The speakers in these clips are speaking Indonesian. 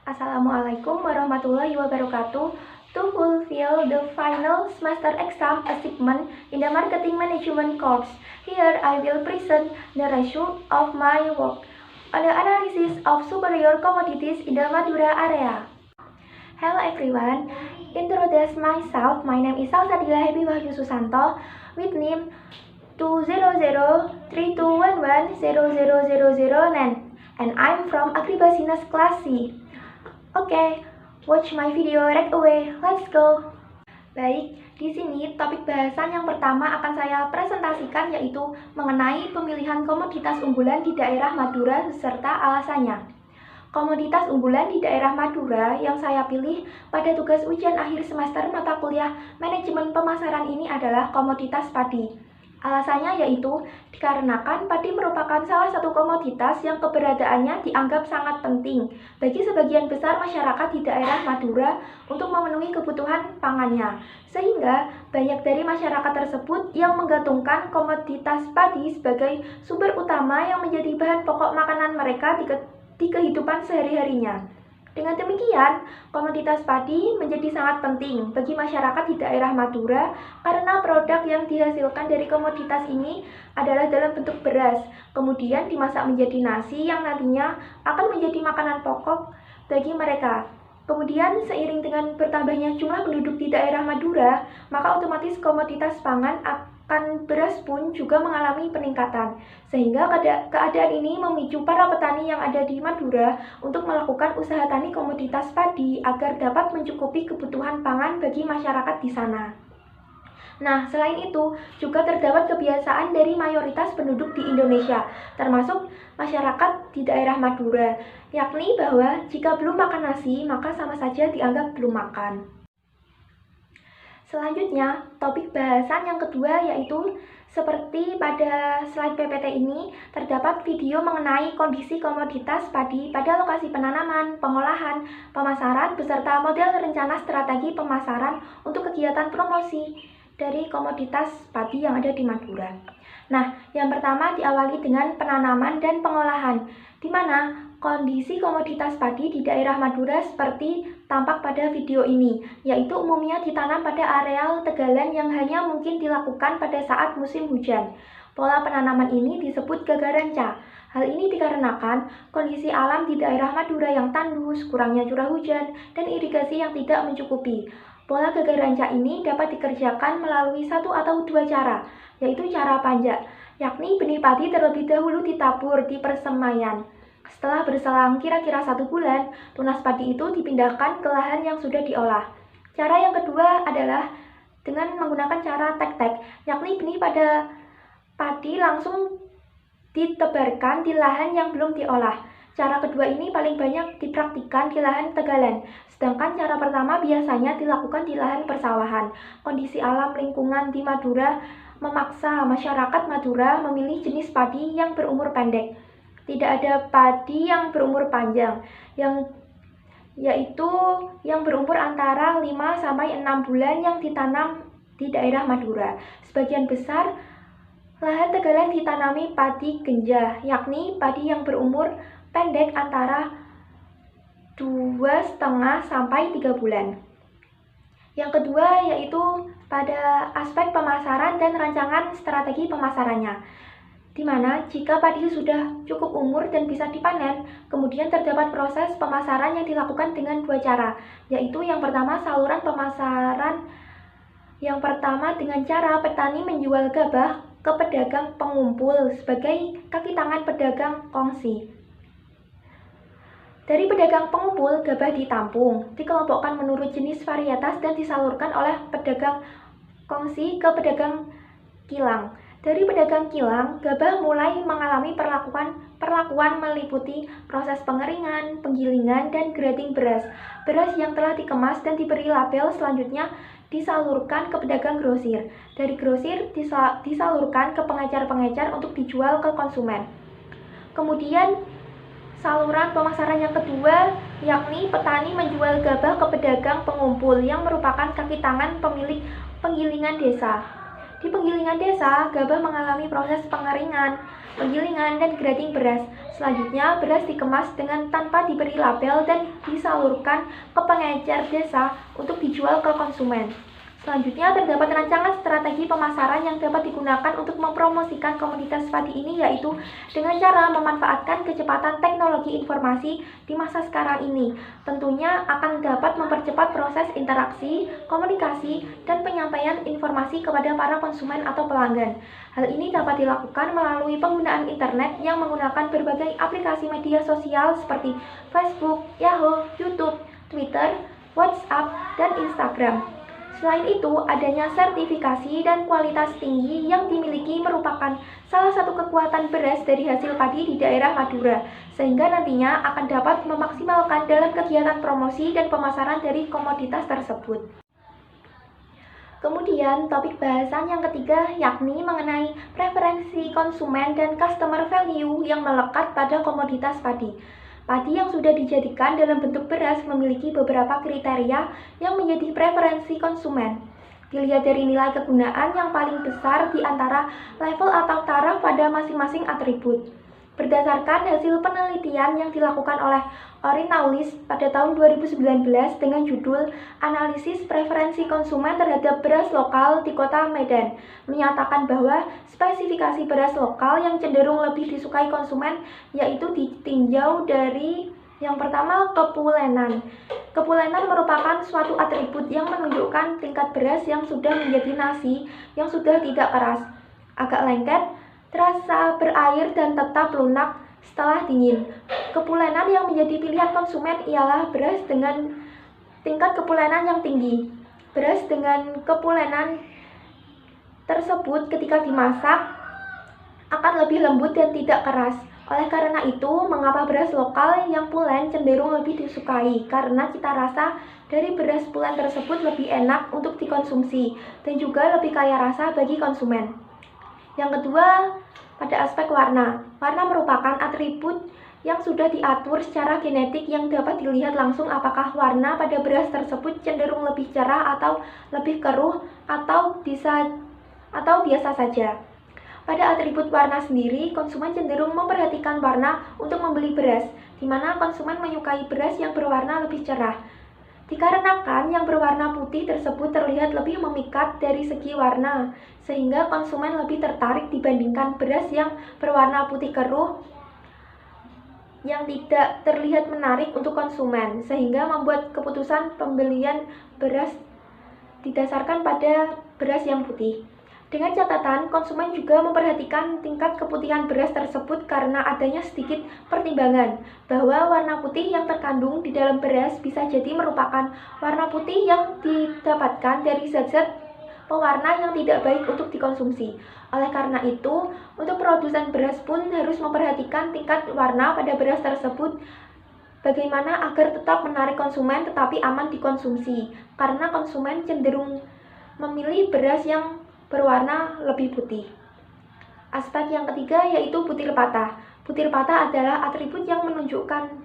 Assalamualaikum warahmatullahi wabarakatuh. To fulfill the final semester exam achievement in the marketing management course, here I will present the result of my work on the analysis of superior commodities in the Madura area. Hello everyone, introduce myself. My name is Salsadila Happy Wahyu Susanto with name 20032110009 and I'm from Agribasinas Class C. Oke, watch my video right away. Let's go. Baik, di sini topik bahasan yang pertama akan saya presentasikan yaitu mengenai pemilihan komoditas unggulan di daerah Madura beserta alasannya. Komoditas unggulan di daerah Madura yang saya pilih pada tugas ujian akhir semester mata kuliah manajemen pemasaran ini adalah komoditas padi. Alasannya yaitu dikarenakan padi merupakan salah satu komoditas yang keberadaannya dianggap sangat penting bagi sebagian besar masyarakat di daerah Madura untuk memenuhi kebutuhan pangannya. Sehingga banyak dari masyarakat tersebut yang menggantungkan komoditas padi sebagai sumber utama yang menjadi bahan pokok makanan mereka di kehidupan sehari-harinya. Dengan demikian, komoditas padi menjadi sangat penting bagi masyarakat di daerah Madura karena produk yang dihasilkan dari komoditas ini adalah dalam bentuk beras, kemudian dimasak menjadi nasi yang nantinya akan menjadi makanan pokok bagi mereka. Kemudian seiring dengan bertambahnya jumlah penduduk di daerah Madura, maka otomatis komoditas pangan akan beras pun juga mengalami peningkatan. Sehingga keadaan ini memicu para petani yang ada di Madura untuk melakukan usaha tani komoditas padi agar dapat mencukupi kebutuhan pangan bagi masyarakat di sana. Nah, selain itu, juga terdapat kebiasaan dari mayoritas penduduk di Indonesia, termasuk masyarakat di daerah Madura, yakni bahwa jika belum makan nasi, maka sama saja dianggap belum makan. Selanjutnya, topik bahasan yang kedua yaitu seperti pada slide PPT ini, terdapat video mengenai kondisi komoditas padi pada lokasi penanaman, pengolahan, pemasaran, beserta model rencana strategi pemasaran untuk kegiatan promosi dari komoditas padi yang ada di Madura. Nah, yang pertama diawali dengan penanaman dan pengolahan, di mana kondisi komoditas padi di daerah Madura seperti tampak pada video ini, yaitu umumnya ditanam pada areal tegalan yang hanya mungkin dilakukan pada saat musim hujan. Pola penanaman ini disebut gagaranca. Hal ini dikarenakan kondisi alam di daerah Madura yang tandus, kurangnya curah hujan, dan irigasi yang tidak mencukupi. Pola gagaranca ini dapat dikerjakan melalui satu atau dua cara, yaitu cara panjak, yakni benih padi terlebih dahulu ditabur di persemaian. Setelah berselang kira-kira 1 bulan, tunas padi itu dipindahkan ke lahan yang sudah diolah. Cara yang kedua adalah dengan menggunakan cara tek-tek, yakni benih pada padi langsung ditebarkan di lahan yang belum diolah. Cara kedua ini paling banyak dipraktikkan di lahan tegalan, sedangkan cara pertama biasanya dilakukan di lahan persawahan. Kondisi alam lingkungan di Madura memaksa masyarakat Madura memilih jenis padi yang berumur pendek. Tidak ada padi yang berumur panjang, yaitu yang berumur antara 5-6 bulan yang ditanam di daerah Madura. Sebagian besar lahan tegalan ditanami padi genjah, yakni padi yang berumur pendek antara 2,5-3 bulan. Yang kedua yaitu pada aspek pemasaran dan rancangan strategi pemasarannya, di mana jika padi sudah cukup umur dan bisa dipanen, kemudian terdapat proses pemasaran yang dilakukan dengan 2 cara, yaitu yang pertama saluran pemasaran. Yang pertama dengan cara petani menjual gabah ke pedagang pengumpul sebagai kaki tangan pedagang kongsi. Dari pedagang pengumpul, gabah ditampung, dikelompokkan menurut jenis varietas dan disalurkan oleh pedagang kongsi ke pedagang kilang. Dari pedagang kilang, gabah mulai mengalami perlakuan meliputi proses pengeringan, penggilingan, dan grading beras. Beras yang telah dikemas dan diberi label selanjutnya disalurkan ke pedagang grosir. Dari grosir disalurkan ke pengecar-pengecar untuk dijual ke konsumen. Kemudian saluran pemasaran yang kedua, yakni petani menjual gabah ke pedagang pengumpul yang merupakan kaki tangan pemilik penggilingan desa. Di penggilingan desa, gabah mengalami proses pengeringan, penggilingan, dan grading beras. Selanjutnya, beras dikemas dengan tanpa diberi label dan disalurkan ke pengecer desa untuk dijual ke konsumen. Selanjutnya, terdapat rancangan strategi pemasaran yang dapat digunakan untuk mempromosikan komoditas padi ini, yaitu dengan cara memanfaatkan kecepatan teknologi informasi di masa sekarang ini. Tentunya akan dapat mempercepat proses interaksi, komunikasi, dan penyampaian informasi kepada para konsumen atau pelanggan. Hal ini dapat dilakukan melalui penggunaan internet yang menggunakan berbagai aplikasi media sosial seperti Facebook, Yahoo, YouTube, Twitter, WhatsApp, dan Instagram. Selain itu, adanya sertifikasi dan kualitas tinggi yang dimiliki merupakan salah satu kekuatan beras dari hasil padi di daerah Madura, sehingga nantinya akan dapat memaksimalkan dalam kegiatan promosi dan pemasaran dari komoditas tersebut. Kemudian, topik bahasan yang ketiga yakni mengenai preferensi konsumen dan customer value yang melekat pada komoditas padi. Padi yang sudah dijadikan dalam bentuk beras memiliki beberapa kriteria yang menjadi preferensi konsumen. Dilihat dari nilai kegunaan yang paling besar di antara level atau taraf pada masing-masing atribut. Berdasarkan hasil penelitian yang dilakukan oleh Orinolis pada tahun 2019 dengan judul Analisis Preferensi Konsumen Terhadap Beras Lokal di Kota Medan, menyatakan bahwa spesifikasi beras lokal yang cenderung lebih disukai konsumen yaitu ditinjau dari yang pertama, kepulenan. Kepulenan merupakan suatu atribut yang menunjukkan tingkat beras yang sudah menjadi nasi yang sudah tidak keras, agak lengket, terasa berair, dan tetap lunak setelah dingin. Kepulenan yang menjadi pilihan konsumen ialah beras dengan tingkat kepulenan yang tinggi. Beras dengan kepulenan tersebut ketika dimasak akan lebih lembut dan tidak keras. Oleh karena itu, mengapa beras lokal yang pulen cenderung lebih disukai? Karena cita rasa dari beras pulen tersebut lebih enak untuk dikonsumsi dan juga lebih kaya rasa bagi konsumen. Yang kedua, pada aspek warna. Warna merupakan atribut yang sudah diatur secara genetik yang dapat dilihat langsung apakah warna pada beras tersebut cenderung lebih cerah atau lebih keruh atau biasa saja. Pada atribut warna sendiri, konsumen cenderung memperhatikan warna untuk membeli beras, di mana konsumen menyukai beras yang berwarna lebih cerah. Dikarenakan yang berwarna putih tersebut terlihat lebih memikat dari segi warna, sehingga konsumen lebih tertarik dibandingkan beras yang berwarna putih keruh yang tidak terlihat menarik untuk konsumen, sehingga membuat keputusan pembelian beras didasarkan pada beras yang putih. Dengan catatan, konsumen juga memperhatikan tingkat keputihan beras tersebut karena adanya sedikit pertimbangan bahwa warna putih yang terkandung di dalam beras bisa jadi merupakan warna putih yang didapatkan dari zat-zat pewarna yang tidak baik untuk dikonsumsi. Oleh karena itu, untuk produsen beras pun harus memperhatikan tingkat warna pada beras tersebut bagaimana agar tetap menarik konsumen tetapi aman dikonsumsi, karena konsumen cenderung memilih beras yang berwarna lebih putih. Aspek yang ketiga yaitu butir patah. Butir patah adalah atribut yang menunjukkan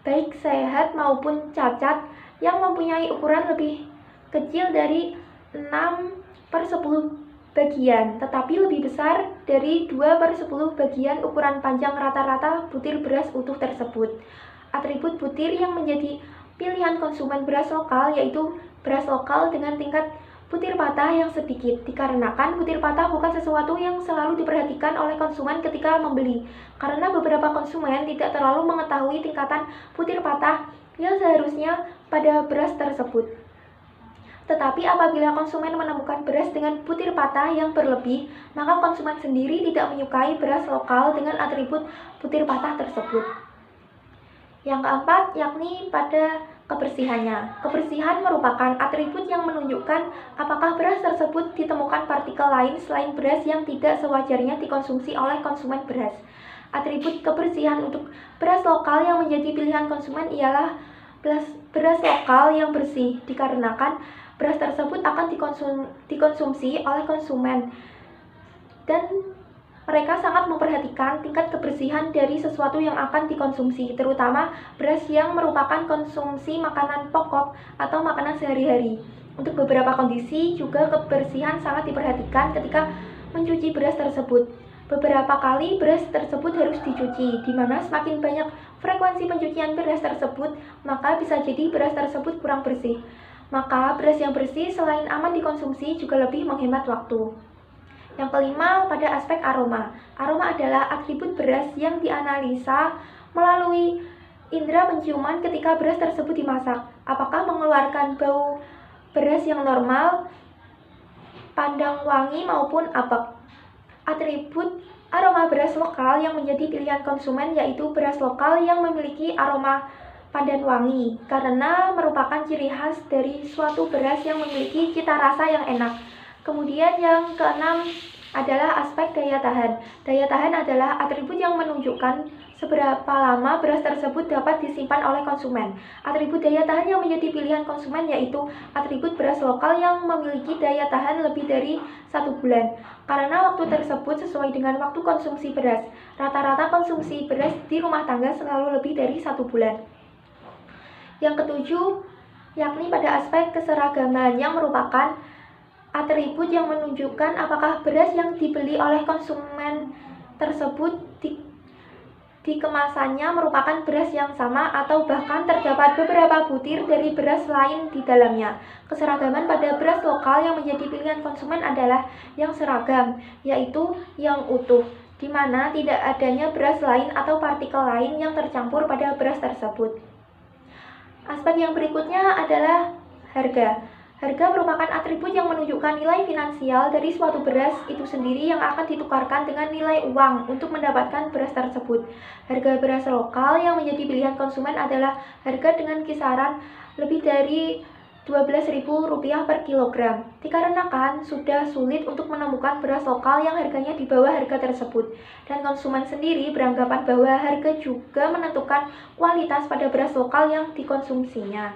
baik sehat maupun cacat yang mempunyai ukuran lebih kecil dari 6/10 bagian, tetapi lebih besar dari 2/10 bagian ukuran panjang rata-rata butir beras utuh tersebut. Atribut butir yang menjadi pilihan konsumen beras lokal yaitu beras lokal dengan tingkat butir patah yang sedikit, dikarenakan butir patah bukan sesuatu yang selalu diperhatikan oleh konsumen ketika membeli, karena beberapa konsumen tidak terlalu mengetahui tingkatan butir patah yang seharusnya pada beras tersebut. Tetapi apabila konsumen menemukan beras dengan butir patah yang berlebih, maka konsumen sendiri tidak menyukai beras lokal dengan atribut butir patah tersebut. Yang keempat, yakni pada kebersihannya. Kebersihan merupakan atribut yang menunjukkan apakah beras tersebut ditemukan partikel lain selain beras yang tidak sewajarnya dikonsumsi oleh konsumen beras. Atribut kebersihan untuk beras lokal yang menjadi pilihan konsumen ialah beras lokal yang bersih, dikarenakan beras tersebut akan dikonsumsi oleh konsumen dan mereka sangat memperhatikan tingkat kebersihan dari sesuatu yang akan dikonsumsi, terutama beras yang merupakan konsumsi makanan pokok atau makanan sehari-hari. Untuk beberapa kondisi juga kebersihan sangat diperhatikan ketika mencuci beras tersebut. Beberapa kali beras tersebut harus dicuci, di mana semakin banyak frekuensi pencucian beras tersebut, maka bisa jadi beras tersebut kurang bersih. Maka beras yang bersih selain aman dikonsumsi juga lebih menghemat waktu. Yang kelima, pada aspek aroma. Aroma adalah atribut beras yang dianalisa melalui indera penciuman ketika beras tersebut dimasak. Apakah mengeluarkan bau beras yang normal, pandang wangi maupun apek. Atribut aroma beras lokal yang menjadi pilihan konsumen yaitu beras lokal yang memiliki aroma pandan wangi karena merupakan ciri khas dari suatu beras yang memiliki cita rasa yang enak. Kemudian yang keenam adalah aspek daya tahan. Daya tahan adalah atribut yang menunjukkan seberapa lama beras tersebut dapat disimpan oleh konsumen. Atribut daya tahan yang menjadi pilihan konsumen yaitu atribut beras lokal yang memiliki daya tahan lebih dari 1 bulan. Karena waktu tersebut sesuai dengan waktu konsumsi beras. Rata-rata konsumsi beras di rumah tangga selalu lebih dari 1 bulan. Yang ketujuh, yakni pada aspek keseragaman yang merupakan atribut yang menunjukkan apakah beras yang dibeli oleh konsumen tersebut di kemasannya merupakan beras yang sama atau bahkan terdapat beberapa butir dari beras lain di dalamnya. Keseragaman pada beras lokal yang menjadi pilihan konsumen adalah yang seragam, yaitu yang utuh, di mana tidak adanya beras lain atau partikel lain yang tercampur pada beras tersebut. Aspek yang berikutnya adalah harga. Harga merupakan atribut yang menunjukkan nilai finansial dari suatu beras itu sendiri yang akan ditukarkan dengan nilai uang untuk mendapatkan beras tersebut. Harga beras lokal yang menjadi pilihan konsumen adalah harga dengan kisaran lebih dari Rp12.000 per kilogram. Dikarenakan sudah sulit untuk menemukan beras lokal yang harganya di bawah harga tersebut. Dan konsumen sendiri beranggapan bahwa harga juga menentukan kualitas pada beras lokal yang dikonsumsinya.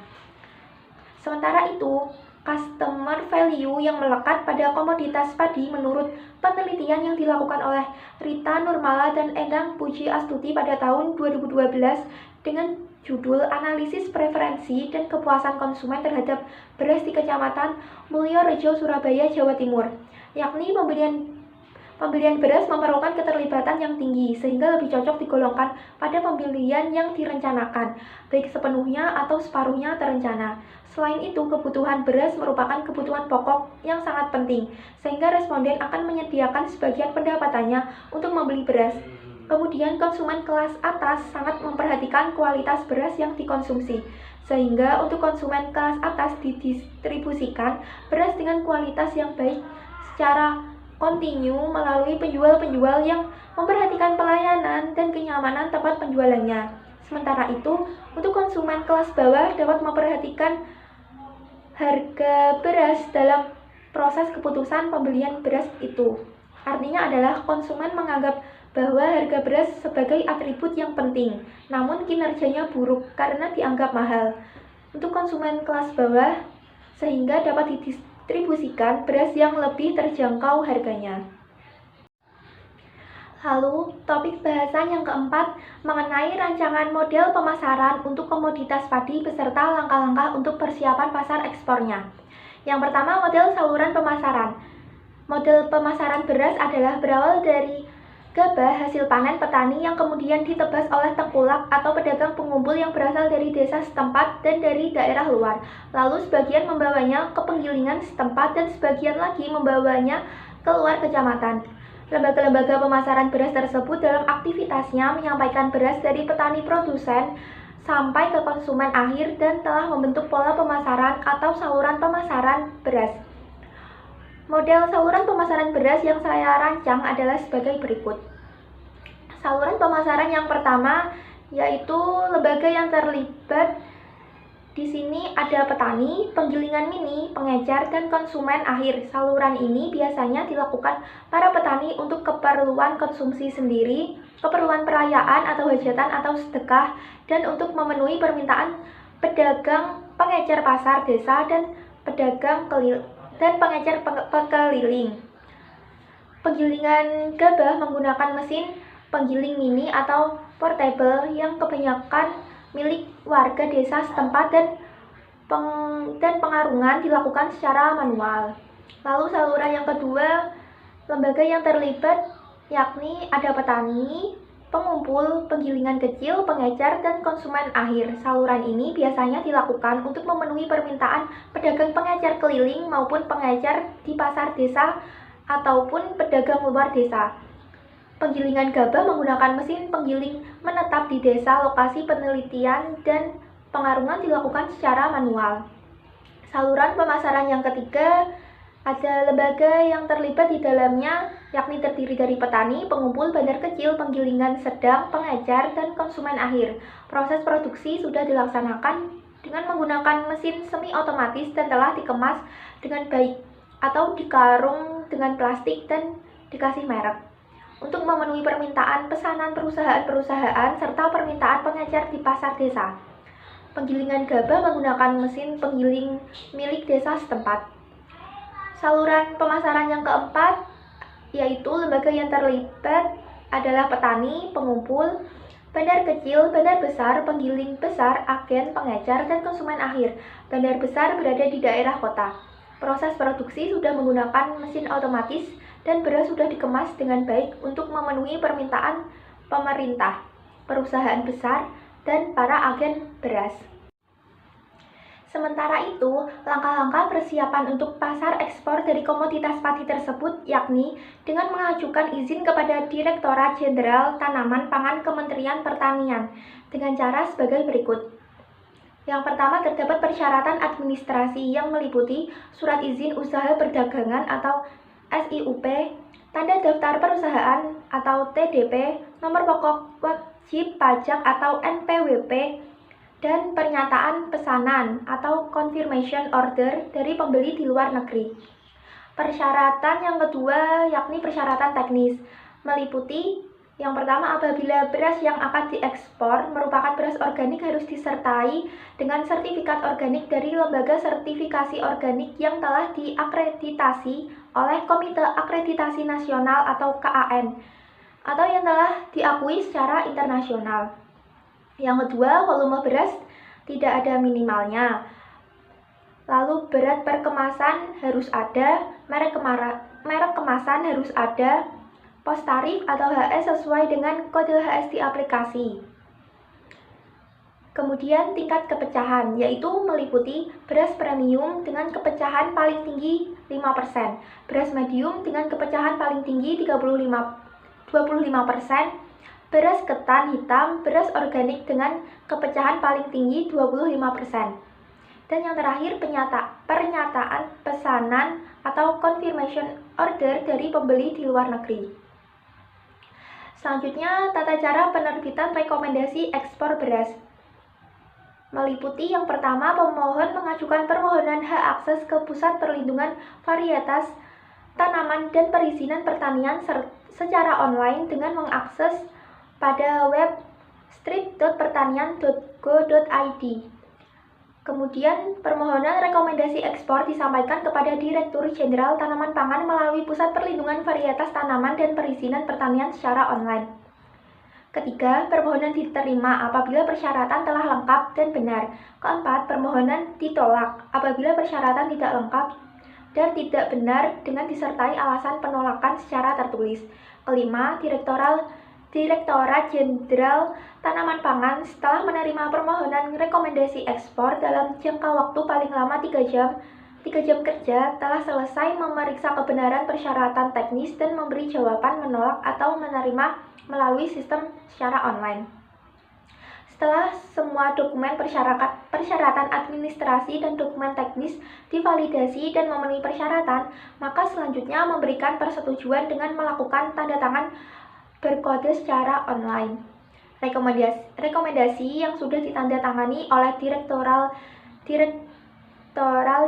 Sementara itu, customer value yang melekat pada komoditas padi menurut penelitian yang dilakukan oleh Rita Nurmala dan Endang Puji Astuti pada tahun 2012 dengan judul Analisis Preferensi dan Kepuasan Konsumen Terhadap Beras di Kecamatan Mulyorejo, Surabaya, Jawa Timur, yakni pembelian beras memerlukan keterlibatan yang tinggi sehingga lebih cocok digolongkan pada pembelian yang direncanakan, baik sepenuhnya atau separuhnya terencana. Selain itu, kebutuhan beras merupakan kebutuhan pokok yang sangat penting, sehingga responden akan menyediakan sebagian pendapatannya untuk membeli beras. Kemudian, konsumen kelas atas sangat memperhatikan kualitas beras yang dikonsumsi, sehingga untuk konsumen kelas atas didistribusikan beras dengan kualitas yang baik secara kontinu melalui penjual-penjual yang memperhatikan pelayanan dan kenyamanan tempat penjualannya. Sementara itu, untuk konsumen kelas bawah dapat memperhatikan harga beras dalam proses keputusan pembelian beras itu. Artinya adalah konsumen menganggap bahwa harga beras sebagai atribut yang penting, namun kinerjanya buruk karena dianggap mahal. Untuk konsumen kelas bawah, sehingga dapat didistribusikan beras yang lebih terjangkau harganya. Lalu, topik bahasan yang keempat mengenai rancangan model pemasaran untuk komoditas padi beserta langkah-langkah untuk persiapan pasar ekspornya. Yang pertama, model saluran pemasaran. Model pemasaran beras adalah berawal dari gabah hasil panen petani yang kemudian ditebas oleh tengkulak atau pedagang pengumpul yang berasal dari desa setempat dan dari daerah luar. Lalu sebagian membawanya ke penggilingan setempat dan sebagian lagi membawanya ke luar kecamatan. Lembaga-lembaga pemasaran beras tersebut dalam aktivitasnya menyampaikan beras dari petani produsen sampai ke konsumen akhir dan telah membentuk pola pemasaran atau saluran pemasaran beras. Model saluran pemasaran beras yang saya rancang adalah sebagai berikut. Saluran pemasaran yang pertama yaitu lembaga yang terlibat. Di sini ada petani, penggilingan mini, pengecer, dan konsumen akhir. Saluran ini biasanya dilakukan para petani untuk keperluan konsumsi sendiri, keperluan perayaan atau hajatan atau sedekah, dan untuk memenuhi permintaan pedagang pengecer pasar desa dan pedagang dan pengecer pekeliling. Penggilingan gabah menggunakan mesin penggiling mini atau portable yang kebanyakan milik warga desa setempat dan dan pengarungan dilakukan secara manual. Lalu saluran yang kedua, lembaga yang terlibat yakni ada petani, pengumpul, penggilingan kecil, pengecer, dan konsumen akhir. Saluran ini biasanya dilakukan untuk memenuhi permintaan pedagang pengecer keliling maupun pengecer di pasar desa ataupun pedagang luar desa. Penggilingan gabah menggunakan mesin penggiling menetap di desa lokasi penelitian dan pengarungan dilakukan secara manual. Saluran pemasaran yang ketiga, ada lembaga yang terlibat di dalamnya, yakni terdiri dari petani, pengumpul, bandar kecil, penggilingan sedang, pengecer, dan konsumen akhir. Proses produksi sudah dilaksanakan dengan menggunakan mesin semi otomatis dan telah dikemas dengan baik atau dikarung dengan plastik dan dikasih merek untuk memenuhi permintaan pesanan perusahaan-perusahaan serta permintaan pengecer di pasar desa. Penggilingan gabah menggunakan mesin penggiling milik desa setempat. Saluran pemasaran yang keempat, yaitu lembaga yang terlibat adalah petani, pengumpul, bandar kecil, bandar besar, penggiling besar, agen, pengecer, dan konsumen akhir. Bandar besar berada di daerah kota. Proses produksi sudah menggunakan mesin otomatis dan beras sudah dikemas dengan baik untuk memenuhi permintaan pemerintah, perusahaan besar, dan para agen beras. Sementara itu, langkah-langkah persiapan untuk pasar ekspor dari komoditas padi tersebut yakni dengan mengajukan izin kepada Direktorat Jenderal Tanaman Pangan Kementerian Pertanian dengan cara sebagai berikut. Yang pertama, terdapat persyaratan administrasi yang meliputi surat izin usaha perdagangan atau SIUP, tanda daftar perusahaan atau TDP, nomor pokok wajib pajak atau NPWP, dan pernyataan pesanan atau confirmation order dari pembeli di luar negeri. Persyaratan yang kedua yakni persyaratan teknis, meliputi yang pertama, apabila beras yang akan diekspor merupakan beras organik harus disertai dengan sertifikat organik dari Lembaga Sertifikasi Organik yang telah diakreditasi oleh Komite Akreditasi Nasional atau KAN atau yang telah diakui secara internasional. Yang kedua, volume beras tidak ada minimalnya. Lalu berat per kemasan harus ada, merek kemasan harus ada, pos tarif atau HS sesuai dengan kode HS di aplikasi. Kemudian tingkat kepecahan, yaitu meliputi beras premium dengan kepecahan paling tinggi 5%, beras medium dengan kepecahan paling tinggi 25%, beras ketan hitam, beras organik dengan kepecahan paling tinggi 25%. Dan yang terakhir, pernyataan pesanan atau confirmation order dari pembeli di luar negeri. Selanjutnya, tata cara penerbitan rekomendasi ekspor beras. Meliputi yang pertama, pemohon mengajukan permohonan hak akses ke Pusat Perlindungan Varietas Tanaman dan Perizinan Pertanian secara online dengan mengakses pada web strip.pertanian.go.id. Kemudian, permohonan rekomendasi ekspor disampaikan kepada Direktur Jenderal Tanaman Pangan melalui Pusat Perlindungan Varietas Tanaman dan Perizinan Pertanian secara online. Ketiga, permohonan diterima apabila persyaratan telah lengkap dan benar. Keempat, permohonan ditolak apabila persyaratan tidak lengkap dan tidak benar dengan disertai alasan penolakan secara tertulis. Kelima, Direktorat Jenderal Tanaman Pangan setelah menerima permohonan rekomendasi ekspor dalam jangka waktu paling lama 3 jam kerja telah selesai memeriksa kebenaran persyaratan teknis dan memberi jawaban menolak atau menerima melalui sistem secara online. Setelah semua dokumen persyaratan administrasi dan dokumen teknis divalidasi dan memenuhi persyaratan, maka selanjutnya memberikan persetujuan dengan melakukan tanda tangan berkode secara online. Rekomendasi yang sudah ditandatangani oleh Direktorat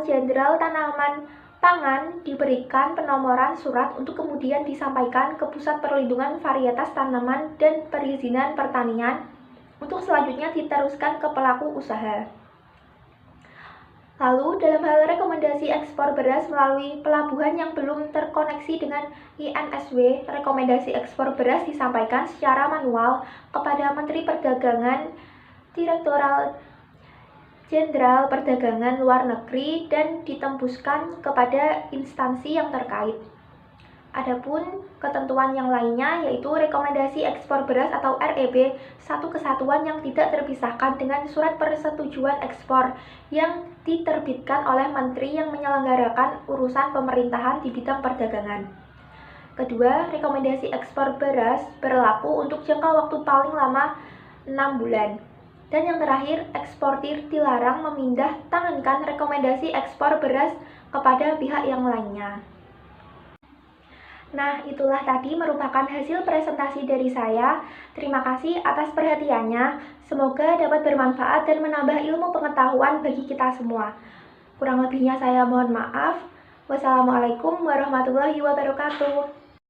Jenderal Tanaman Pangan diberikan penomoran surat untuk kemudian disampaikan ke Pusat Perlindungan Varietas Tanaman dan Perizinan Pertanian untuk selanjutnya diteruskan ke pelaku usaha. Lalu, dalam hal rekomendasi ekspor beras melalui pelabuhan yang belum terkoneksi dengan INSW, rekomendasi ekspor beras disampaikan secara manual kepada Menteri Perdagangan, Jenderal Perdagangan Luar Negeri dan ditembuskan kepada instansi yang terkait. Adapun ketentuan yang lainnya yaitu Rekomendasi Ekspor Beras atau REB, satu kesatuan yang tidak terpisahkan dengan Surat Persetujuan Ekspor yang diterbitkan oleh Menteri yang menyelenggarakan urusan pemerintahan di bidang perdagangan. Kedua, Rekomendasi Ekspor Beras berlaku untuk jangka waktu paling lama 6 bulan. Dan yang terakhir, eksportir dilarang memindah tangankan rekomendasi ekspor beras kepada pihak yang lainnya. Nah, itulah tadi merupakan hasil presentasi dari saya. Terima kasih atas perhatiannya. Semoga dapat bermanfaat dan menambah ilmu pengetahuan bagi kita semua. Kurang lebihnya saya mohon maaf. Wassalamualaikum warahmatullahi wabarakatuh.